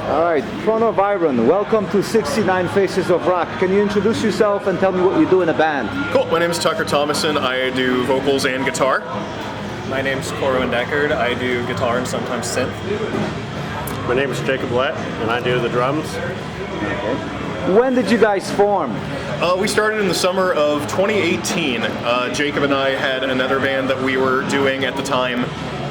All right, Prono Byron, welcome to 69 Faces of Rock. Can you introduce yourself and tell me what you do in a band? Cool, my name is Tucker Thomason. I do vocals and guitar. My name's Corwin Deckard. I do guitar and sometimes synth. My name is Jacob Lett, and I do the drums. Okay. When did you guys form? We started in the summer of 2018. Jacob and I had another band that we were doing at the time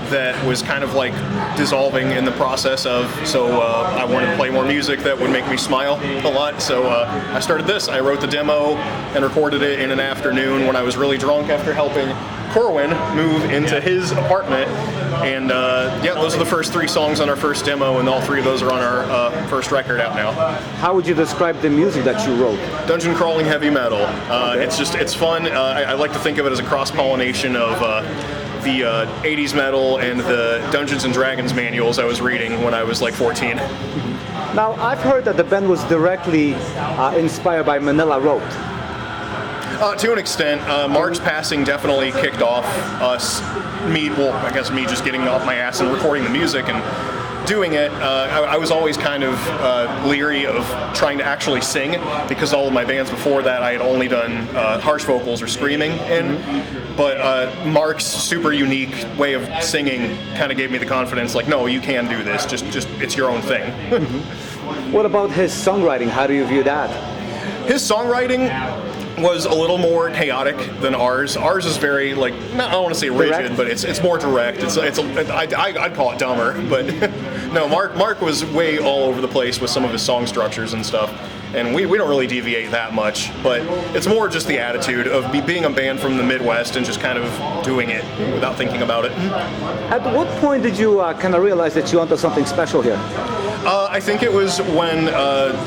that was kind of like dissolving in the process of, so I wanted to play more music that would make me smile a lot, so I started this. I wrote the demo and recorded it in an afternoon when I was really drunk after helping Corwin move into his apartment, and yeah, those are the first 3 songs on our first demo, and all 3 of those are on our first record out now. How would you describe the music that you wrote? Dungeon crawling heavy metal. Okay. It's fun. I like to think of it as a cross-pollination of the 80s metal and the Dungeons and Dragons manuals I was reading when I was like 14. Now, I've heard that the band was directly inspired by Manila Road. To an extent, Mark's passing definitely kicked off me just getting off my ass and recording the music and doing it. I was always kind of leery of trying to actually sing, because all of my bands before that I had only done harsh vocals or screaming in. But Mark's super unique way of singing kind of gave me the confidence, like, no, you can do this, just it's your own thing. What about his songwriting? How do you view that? His songwriting was a little more chaotic than ours. Ours is very, like, I don't want to say rigid, direct? But it's more direct. I'd call it dumber, but no, Mark was way all over the place with some of his song structures and stuff, and we don't really deviate that much, but it's more just the attitude of being a band from the Midwest and just kind of doing it without thinking about it. At what point did you kind of realize that you wanted something special here? I think it was when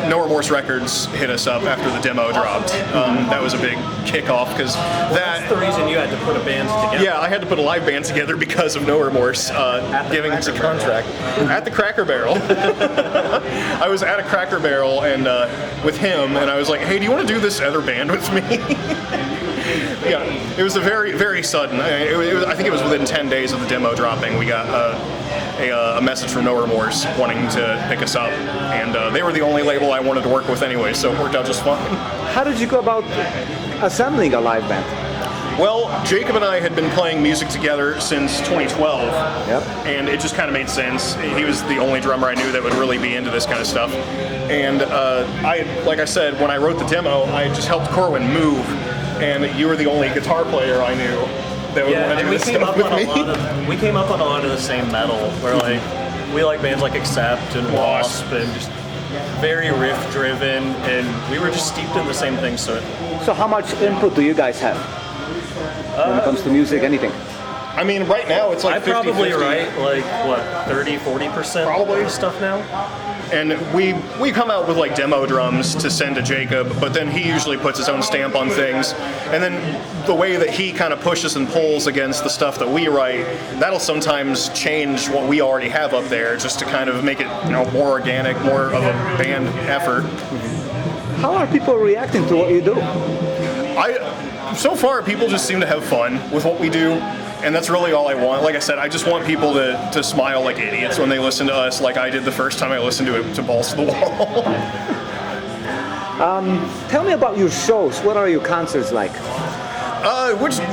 No Remorse Records hit us up after the demo dropped. That was a big kickoff, because that's the reason you had to put a band together. Yeah, I had to put a live band together because of No Remorse giving us a contract at the Cracker Barrel. I was at a Cracker Barrel and with him, and I was like, "Hey, do you want to do this other band with me?" Yeah, it was a very, very sudden. I think it was within 10 days of the demo dropping. We got a message from No Remorse wanting to pick us up, and they were the only label I wanted to work with anyway, so it worked out just fine. How did you go about assembling a live band? Well, Jacob and I had been playing music together since 2012, yep. And it just kind of made sense. He was the only drummer I knew that would really be into this kind of stuff, and like I said, when I wrote the demo, I just helped Corwin move, and you were the only guitar player I knew that would want to do this stuff with me. We came up on a lot of the same metal, where like we like bands like Accept and Wasp and just very riff driven, and we were just steeped in the same thing. So how much input do you guys have when it comes to music, anything? I mean, right now it's like I'd probably 50-50. write like what, 30-40% probably of stuff now. And we come out with like demo drums to send to Jacob, but then he usually puts his own stamp on things. And then the way that he kind of pushes and pulls against the stuff that we write, that'll sometimes change what we already have up there, just to kind of make it, more organic, more of a band effort. How are people reacting to what you do? So far, people just seem to have fun with what we do. And that's really all I want. Like I said, I just want people to smile like idiots when they listen to us, like I did the first time I listened to it to Balls to the Wall. Tell me about your shows. What are your concerts like?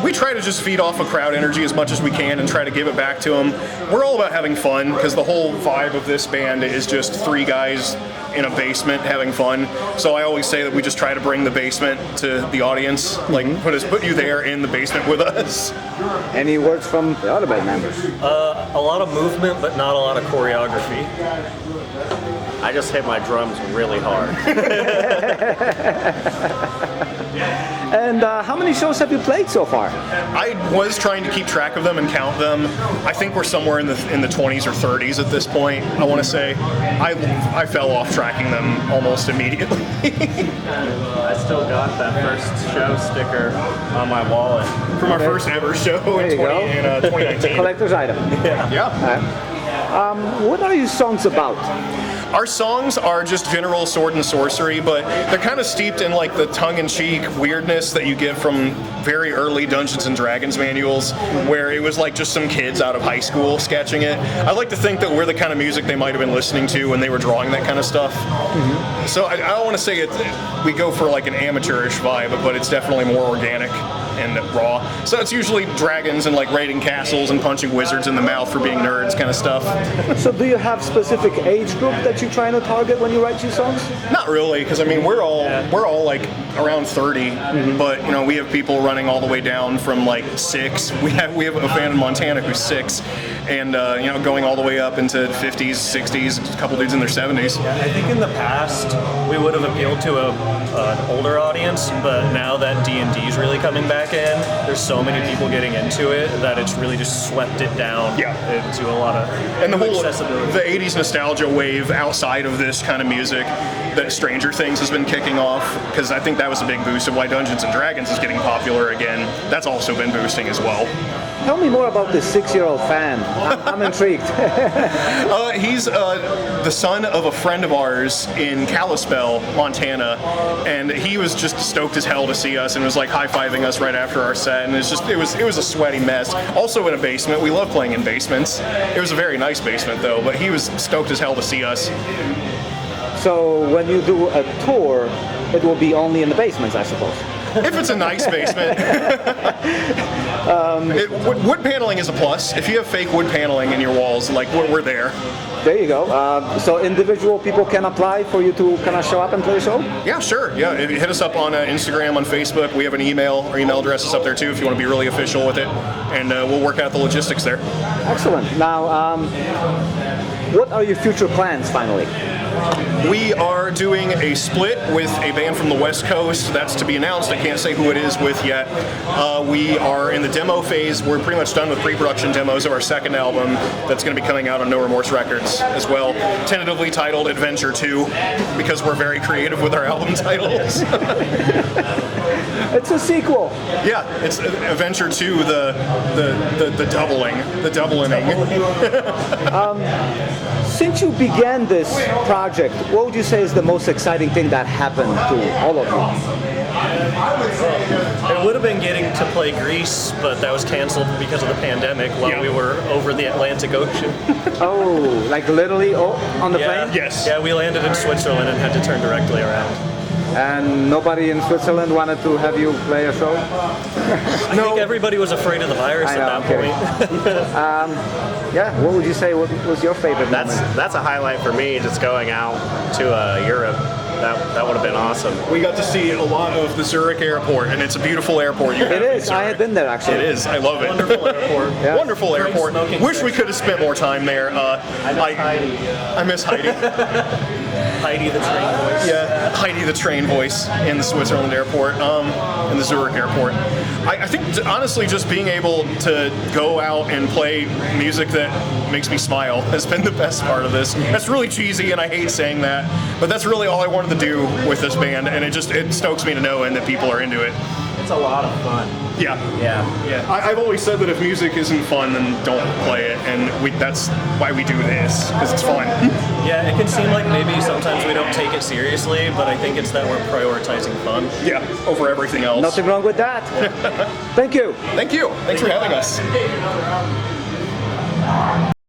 We try to just feed off of crowd energy as much as we can and try to give it back to them. We're all about having fun, because the whole vibe of this band is just 3 guys in a basement having fun. So I always say that we just try to bring the basement to the audience, like put you there in the basement with us. Any words from the other band members? A lot of movement, but not a lot of choreography. I just hit my drums really hard. And how many shows have you played so far? I was trying to keep track of them and count them. I think we're somewhere in the 20s or 30s at this point, I want to say. I fell off tracking them almost immediately. I still got that first show sticker on my wallet. From our first ever show in 2019. It's a collector's item. Yeah. What are your songs about? Our songs are just general sword and sorcery, but they're kind of steeped in like the tongue-in-cheek weirdness that you get from very early Dungeons and Dragons manuals, where it was like just some kids out of high school sketching it. I like to think that we're the kind of music they might have been listening to when they were drawing that kind of stuff. So I don't want to say we go for like an amateurish vibe, but it's definitely more organic and raw. So it's usually dragons and like raiding castles and punching wizards in the mouth for being nerds kind of stuff. So do you have specific age group that you're trying to target when you write your songs? Not really, because I mean we're all like around 30, but you know we have people running all the way down from like 6. We have a fan in Montana who's 6, and you know going all the way up into 50s, 60s, a couple dudes in their 70s. Yeah, I think in the past we would have appealed to an older audience, but now that D&D is really coming back in, there's so many people getting into it that it's really just swept it down into a lot of and the whole accessibility. The 80s nostalgia wave outside of this kind of music that Stranger Things has been kicking off, because I think that was a big boost of why Dungeons and Dragons is getting popular again. That's also been boosting as well. Tell me more about this 6-year-old fan. I'm intrigued. He's the son of a friend of ours in Kalispell, Montana, and he was just stoked as hell to see us and was like high-fiving us right after our set, and it was a sweaty mess. Also in a basement. We love playing in basements. It was a very nice basement though, but he was stoked as hell to see us. So when you do a tour, it will be only in the basements, I suppose. If it's a nice basement. Wood paneling is a plus. If you have fake wood paneling in your walls, like we're there. There you go. So individual people can apply for you to kind of show up and play a show? Yeah, sure. Yeah, hit us up on Instagram, on Facebook. We have an email. Our email address is up there too if you want to be really official with it. And we'll work out the logistics there. Excellent. Now, what are your future plans finally? We are doing a split with a band from the West Coast. That's to be announced. I can't say who it is with yet. We are in the demo phase. We're pretty much done with pre-production demos of our second album that's going to be coming out on No Remorse Records as well. Tentatively titled Adventure 2, because we're very creative with our album titles. It's a sequel. Yeah, it's Adventure 2, the doubling. The doubling. Since you began this project, what would you say is the most exciting thing that happened to all of you? It would have been getting to play Greece, but that was canceled because of the pandemic while we were over the Atlantic Ocean. Oh, like literally on the plane? Yes. Yeah, we landed in Switzerland and had to turn directly around. And nobody in Switzerland wanted to have you play a show? I think everybody was afraid of the virus at that point. Yeah, what would you say was your favorite moment? That's a highlight for me, just going out to Europe. That would have been awesome. We got to see a lot of the Zurich airport, and it's a beautiful airport. It is. I had been there actually. It is. I love it. Wonderful airport. Yeah. Wonderful airport. Wish we could have spent more time there. I miss Heidi. Heidi the train voice. Yeah, Heidi the train voice in the Switzerland airport, in the Zurich airport. I think honestly just being able to go out and play music that makes me smile has been the best part of this. That's really cheesy and I hate saying that, but that's really all I wanted to do with this band, and it stokes me to know that people are into it. It's a lot of fun. Yeah. I've always said that if music isn't fun, then don't play it, and that's why we do this, because it's fun. Yeah, it can seem like maybe sometimes we don't take it seriously, but I think it's that we're prioritizing fun. Yeah, over everything else. Nothing wrong with that. Thank you. Thank you. Thanks for having us.